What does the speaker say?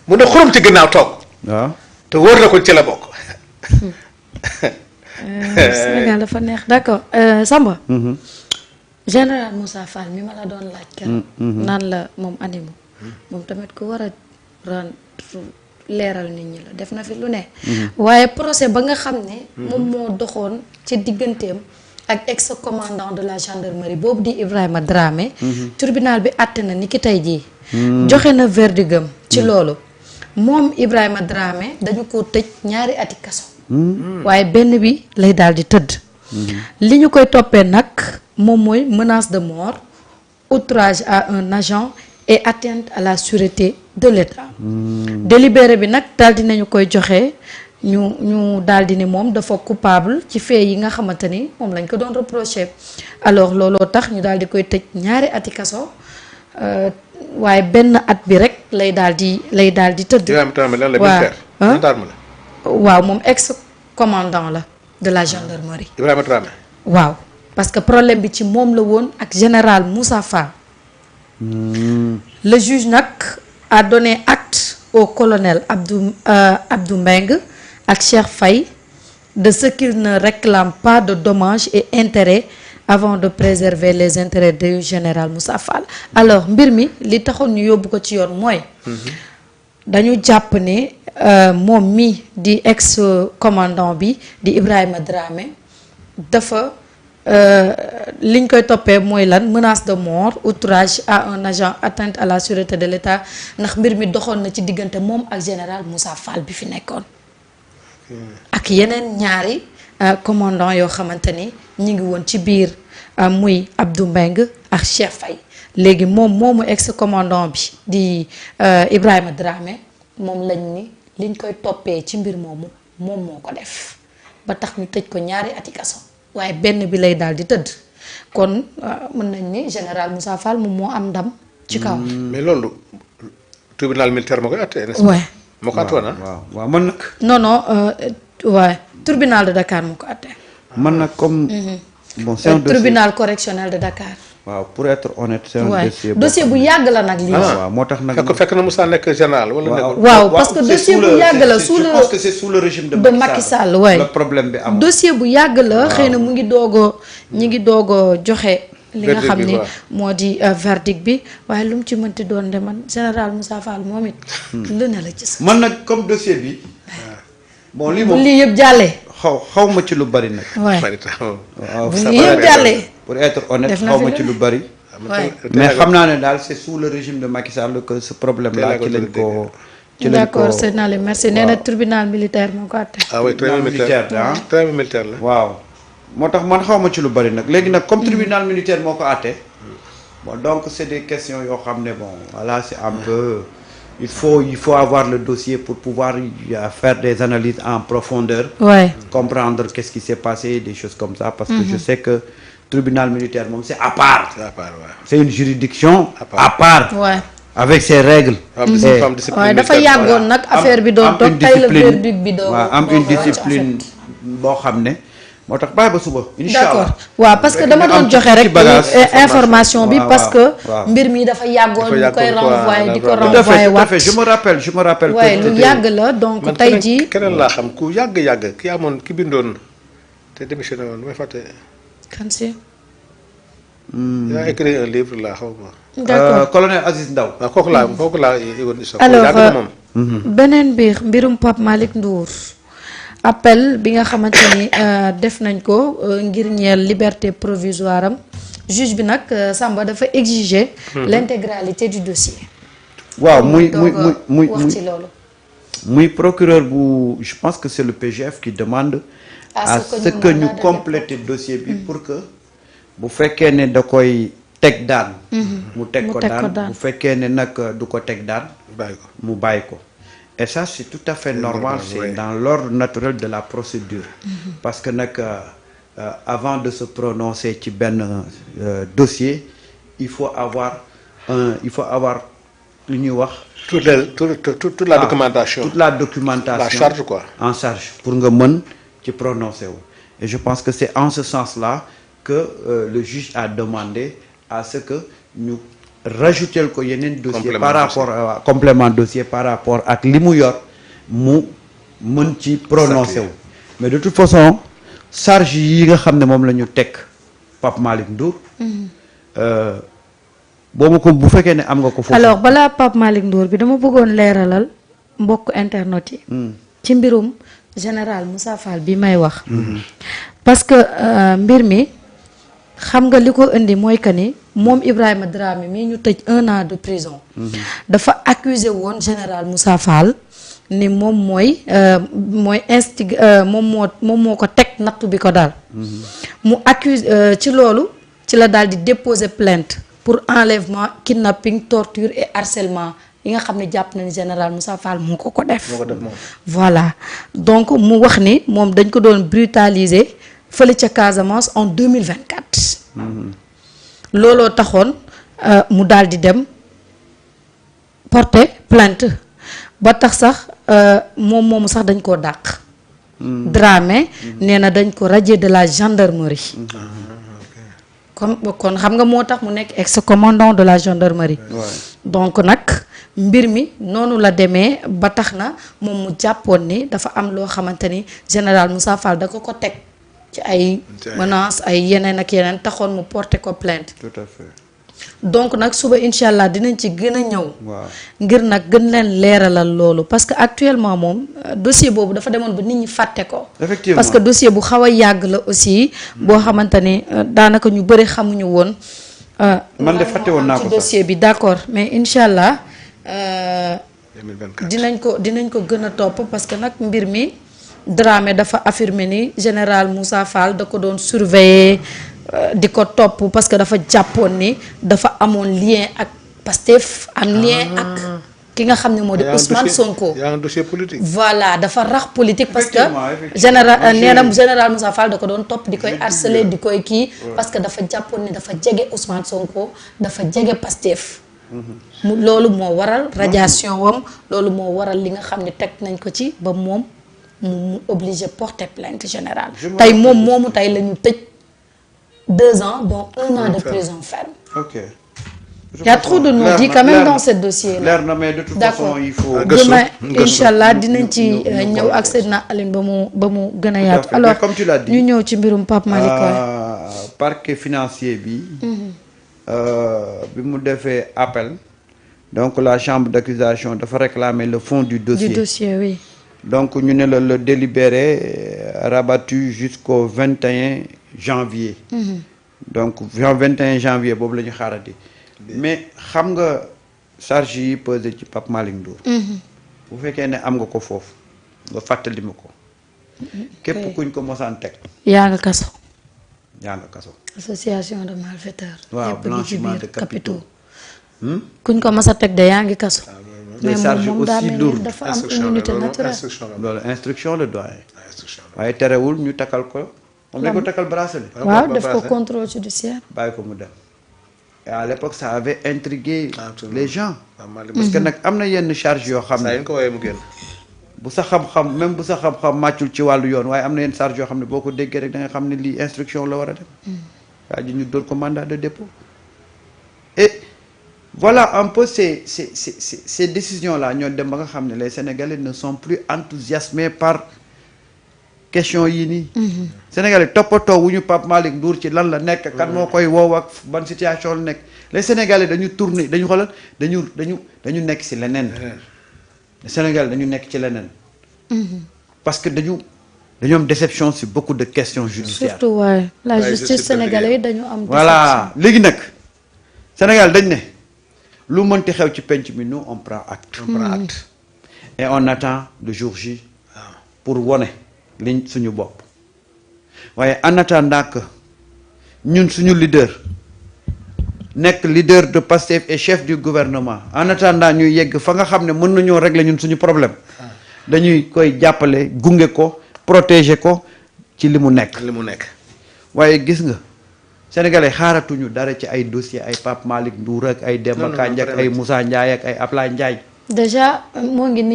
mu ne xurum ci ginnaaw toog. waaw te wóor na ko ci la bokk. Sénégal dafa neex d'accord Samba. général Moussa Fall mi ma la doon laaj kenn. naan la moom animu moom tamit ku war a rendre leeral nit ñi la def na fi lu ne. waaye procès ba nga xam ne. moom moo doxoon ci digganteem ak ex commandant de la gendarmerie boobu di Ibrahima Dramé. tribunal bi àtte na ni ki tey jii. joxe na verdigam ci loolu. moom Ibrahima Dramé dañu ko tëj 2 ati kaso. waaye benn bi lay daal di tëdd. li ñu koy toppee nag moom mooy menace de mort, outrage à un agent et atteinte à la sûreté de l'État. délibéré bi nag daal di nañu koy joxe ñu daal di ne moom dafa coupable ci fait yi nga xamante ni moom lañ ko doon reproché alors looloo tax ñu daal di koy tëj 2 ati kaso. waaye benn at bi rek lay daal di tëdd. waaw moom ex commandant la de la gendarmerie. Ibrahima Dramé. waaw parce que problème bi ci moom la woon ak général Moussa Fall. le juge nag a donné acte au colonel Abdou Mbengue ak Cheikh Faye de ce qu'il ne réclame pas de dommages et intérêts avant de préserver les intérêts du général Moussa Fall. alors mbir mi li taxoon ñu yóbbu ko ci yoon mooy. dañu jàpp ne moom mi di ex commandant bi di Ibrahima Dramé dafa liñ koy toppee mooy lan menace de mort, outrage à un agent, atteinte à la sûreté de l'État ndax mbir mi doxoon na ci diggante moom ak général Moussa Fall bi fi nekkoon. ak yeneen ñaari commandant yoo xamante ni ñi ngi woon ci biir muy Abdou Mbengue ak Cheikh Faye. léegi moomu ex commandant bi di Ibrahima Dramé moom lañ ni liñ koy toppee ci mbir moomu moom moo ko def ba tax ñu tëj ko 2 ati kaso waaye benn bi lay daal di tëdd kon mën nañ ni général Moussa Fall moom moo am ndam ci kaw. mais loolu tribunal militaire moo koy atte. waaw moo ko atte woon waaw man nag. non waaye tribunal de Dakar moo ko atte. man nag comme. bon c'est un dossier tribunal correctionnel de Dakar. waaw pour être honnête c'est un dossier bu yàgg la nag lii. waaw moo tax nag. fekk na Moussa nekk général wala. waaw parce que dossier bu yàgg la sous le je pense que c'est sous le régime de Macky Sall waaye le problème bi am. dossier bu yàgg la xëy na mu ngi doog a joxe. li nga xam ni moo di verdict bi waaye lu mu ci mënti doon de man général Moussa Fall moom it. lu ne la ci man nag comme dossier bi. bon lii moom lii yëpp jàllee. xaw ma ci lu bari nag. waaw waaw bu lii yëpp jàllee. pour être honnête xaw ma ci lu bari. mais xam naa ne daal c'est sous le régime de Macky Sall que ce problème là ci lañ ko. d'accord c'est naa leen merci nee na tribunal militaire moo ko àtte. ah oui tribunal militaire la. waaw moo tax man xaw ma ci lu bari nag léegi nag comme tribunal militaire moo ko àtte. bon donc c'est des questions yoo xam ne bon voilà c'est un peu. il faut avoir le dossier pour pouvoir faire des analyses en profondeur. comprendre qu'est-ce qui s'est passé des choses comme ça parce que je sais que tribunal militaire moom c'est à part. c'est une juridiction à part. avec ses règles. waaw dafa yàggoon nag affaire bi doon toog tey la verdict bi doon. waaw am une discipline boo xam ne. moo tax bàyyi ba suba. incha allah d'accord waaw parce que dama doon joxe rek information bi parce que mbir mi dafa yàggoon ñu koy renvoyer di ko renvoyer waat. je me rappelle. waaye lu yàgg la donc tey jii. keneen laa xam ku yàgg ki amoon ki bindoon te démissionné woon may fàtte. kan si. yaa écrit un livre là xaw ma. d'accord colonel Aziz Ndaw. waaw kooku laa yëgoon histoire. alors beneen biir mbirum Pape Malick Ndour. appel bi nga xamante ni def nañ ko ngir ñeel liberté provisoire am juge bi nag Samba dafa exiger l'intégralité du dossier. waaw muy wax ci loolu. muy procureur bu je pense que c'est le PGF qui demande à ce que ñu compléter dossier bi pour que bu fekkee ne da koy teg daan mu teg ko daan bu fekkee ne nag du ko teg daan mu bàyyi ko. Et ça c'est tout à fait normal, c'est dans l'ordre naturel de la procédure. Parce que nag avant de se prononcer ci benn dossier il faut avoir lu ñuy wax. toute la documentation. toute la documentation. la charge quoi. en charge pour nga mën ci prononcer wu. Et je pense que c'est en ce sens-là que le juge a demandé à ce que ñu rajouter ko yeneen dossier Complément par rapport à complément dossier par rapport ak li mu yor mu mën ci prononcer wu mais de toute façon charge yi nga xam ne moom la ñu teg Pape Malick Ndour boo ma ko bu fekkee ne am nga ko foofu. alors balaa Pape Malick Ndour bi dama bëggoon leeralal mbokk internet yi. ci mbirum général Moussa Fall bi may wax. parce que mbir mi xam nga li ko indi mooy que ni moom Ibrahima Dramé mii ñu tëj 1 an de prison. dafa accusé woon général Moussa Fall ni moom mooy moom moo ko teg nattu bi ko daal. mu accuse ci loolu ci la daal di déposer plainte pour enlèvement kidnapping torture et harcèlement yi nga xam ne jàpp na ni général Moussa Fall moo ko def. voilà donc mu wax ni moom dañ ko doon brutaliser fële ca Casamance en 2024. looloo taxoon mu daal di dem porter plainte ba tax sax moomu sax dañ koo dàq. Dramé nee na dañ ko radier de la gendarmerie. kon xam nga moo tax mu nekk ex-commandant de la gendarmerie. donc nag mbir mi noonu la demee ba tax na moom mu jàppoon ni dafa am loo xamante ni général Moussa Fall da ko teg ci ay menaces ay yeneen ak yeneen taxoon mu porter ko plainte. tout à fait. donc nag suba incha allah dinañ ci gën a ñëw. waaw ngir nag gën leen leeralal loolu parce que actuellement moom dossier boobu dafa demoon ba nit ñi fàtte ko. effectivement parce que dossier bu xaw a yàgg la aussi. boo xamante ni daanaka ñu bëri xamuñu woon. man de fàtte woon naa ko ci dossier bi d'accord mais incha allah. 2024 dinañ ko gën a topp parce que nag mbir mi Dramé dafa affirmer ni général Moussa Fall da ko doon surveiller. di ko topp parce que dafa jàppoon ni dafa amoon lien ak Pastef am lien ak ki nga xam ne moo di Ousmane Sonko. y a un dossier politique. voilà dafa rax politique parce que effectivement. nee na général Moussa Fall da ko doon topp di koy harceler di koy kii parce que dafa jàppoon ni dafa jege Ousmane Sonko dafa jege Pastef. loolu moo waral radiation wam loolu moo waral li nga xam ne teg nañ ko ci ba moom mu obligé porter plainte générale tey moomu tey la ñu tëj 2 ans dont 1 an de prison ferme. ok. Il y a trop de non-dits quand même dans ce dossier là. leer na mais de toute façon il faut. demain incha allah dinañ ci ñëw ak Seydina Aline ba mu gën a yaatu. alors comme tu l'as dit ñu ñëw ci mbirum Pape Malick. parquet financier bi. bi mu defee appel. donc la chambre d'accusation dafa réclamer le fond du dossier. du dossier oui. donc ñu ne la le délibéré rabattu jusqu'au 21 janvier. donc 21 janvier boobu la ñu xaarati. mais xam nga charge yi pesé ci Pape Malick Ndour. bu fekkee ne am nga ko foofu nga fàttali ma ko. képp kuñ ko mosaan teg. yaa nga kaso. yaa nga kaso. association de malfaiteurs. waaw blanchiment de capitaux. kuñ ko mos a teg de yaa ngi kaso. des charges aussi lourdes. dafa am immunité naturelle. loolu instruction la doyen. waaye terewul ñu takkal ko. moom dañ ko takkal bracelet. waaw def ko contrôle judiciaire. bàyyi ko mu dem. et à l'époque ça avait intrigué les gens. parce que nag am na yenn charge yoo xam ne. ko waaye mu génn. bu sa xam-xam même bu sa xam-xam màccul ci wàllu yoon waaye am na yenn charge yoo xam ne boo ko déggee rek da nga xam ne lii instruction la war a dem. waa ji ñu dóor ko mandat de dépôt. et voilà un peu ces décisions là ñoo dem ba nga xam ne les Sénégalais ne sont plus enthousiasmés par question yii nii. Sénégalais toppatoo wu ñu Pape Malick Ndour ci lan la nekk. kan moo koy woow ak ban situation la nekk. les Sénégalais dañu tourner dañu xoolal dañu nekk ci leneen. les Sénégalais dañu nekk ci leneen. parce que dañu am déception sur beaucoup de questions judiciaires. surtout waaye la justice sénégalaise yi dañu am. voilà léegi nag Sénégal dañ ne lu mënti xew ci penc mi nous on prend acte. et on attend le jour J. pour wone liñ suñu bopp. waaye en attendant que ñun suñu leader nekk leader de Pastef et chef du gouvernement en attendant ñuy yegg fa nga xam ne mën nañoo régler ñun suñu problème dañuy koy jàppale gunge ko protéger ko ci li mu nekk. waaye gis nga sénégalais xaaratuñu dara ci ay dossier ay Pape Malick Ndour ak ay Demba Kandji ak ay Moussa Ndiaye ak ay Ablaye Ndiaye. déjà moo ngi